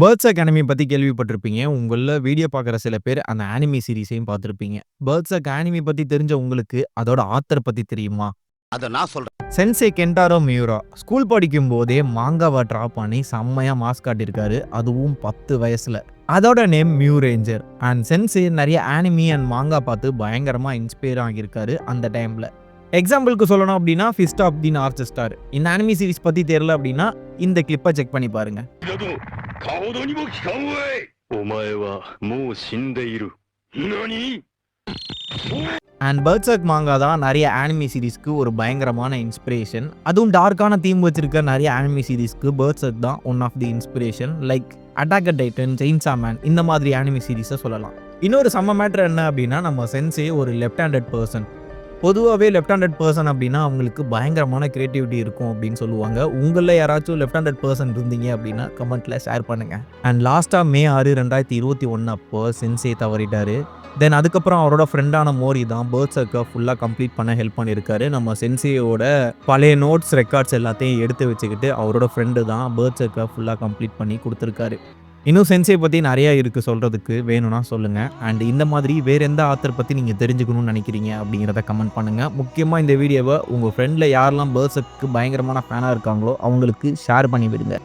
Birds academy பத்தி கேள்விப்பட்டிருப்பீங்க. உங்கள்ல video பார்க்குற சில பேர் அந்த ஆனிமி சீரிஸையும் பார்த்திருப்பீங்க. பேர்ட்ஸ் அகாடமி பத்தி தெரிஞ்ச உங்களுக்கு அதோட ஆத்தர் பத்தி தெரியுமா? அத நான் சொல்றேன். சென்செய் கென்டாரோ மியூரா ஸ்கூல் படிக்கும்போதே மாங்காவ ட்ரா பண்ணி செம்மையா மாஸ் காட்டியிருக்காரு. அதுவும் 10 வயசுல. அதோட name mu ranger. And sensei நெறைய ஆனிமி அண்ட் மாங்கா பார்த்து பயங்கரமா இன்ஸ்பயர் ஆகியிருக்காரு அந்த டைம்ல. எக்ஸாம்பிள்க்கு சொல்லணும் அப்டின்னா, Fist of the North Star. இந்த ஆனிமி சீரிஸ் பத்தி தெரியல அப்டின்னா, இந்த கிளிப்ப செக் பண்ணி பாருங்க. 顔どにも聞かんわい。お前はもう死んでいる。何? அண்ட் பெர்சர்க் மாங்கா தான் நெறைய ஆனிமி சீரிஸ்க்கு ஒரு பயங்கரமான இன்ஸ்பிரேஷன். அதுவும் டார்க்கான தீம் வச்சிருக்க நெறைய ஆனிமி சீரிஸ்க்கு பெர்சர்க் தான் one of the inspiration. Like Attack on Titan, Chainsaw Man இந்த மாதிரி ஆனிமி சீரிஸை சொல்லலாம். இன்னொரு செம்ம மேட்டர் என்ன அப்படின்னா, நம்ம சென்சே ஒரு லெஃப்ட் ஹேண்டட் பர்சன். பொதுவாகவே லெஃப்ட் ஹேண்டட் பர்சன் அப்படின்னா அவங்களுக்கு பயங்கரமான கிரியேட்டிவிட்டி இருக்கும் அப்படின்னு சொல்லுவாங்க. உங்களில் யாராச்சும் லெஃப்ட் ஹேண்டட் பர்சன் இருந்தீங்க அப்படின்னா கமெண்ட்ல ஷேர் பண்ணுங்க. அண்ட் லாஸ்ட்டாக May 6, 2021 அப்போ சென்சே தவறிட்டாரு. தென் அதுக்கப்புறம் அவரோட ஃப்ரெண்டான மோரி தான் பெர்சர்க்கை ஃபுல்லாக கம்ப்ளீட் பண்ண ஹெல்ப் பண்ணியிருக்காரு. நம்ம சென்சேயோட பழைய நோட்ஸ் ரெக்கார்ட்ஸ் எல்லாத்தையும் எடுத்து வச்சுக்கிட்டு அவரோட ஃப்ரெண்டு தான் பெர்சர்க்கை ஃபுல்லாக கம்ப்ளீட் பண்ணி கொடுத்துருக்காரு. இன்னும் சென்சே பற்றி நிறையா இருக்குது சொல்கிறதுக்கு, வேணும்னா சொல்லுங்கள். அண்ட் இந்த மாதிரி வேறு எந்த ஆத்தர் பற்றி நீங்கள் தெரிஞ்சுக்கணும்னு நினைக்கிறீங்க அப்படிங்கிறத கமெண்ட் பண்ணுங்கள். முக்கியமாக இந்த வீடியோவை உங்கள் ஃப்ரெண்டில் யாரெல்லாம் பெர்சர்க்கு பயங்கரமான ஃபேனாக இருக்காங்களோ அவங்களுக்கு ஷேர் பண்ணி விடுங்க.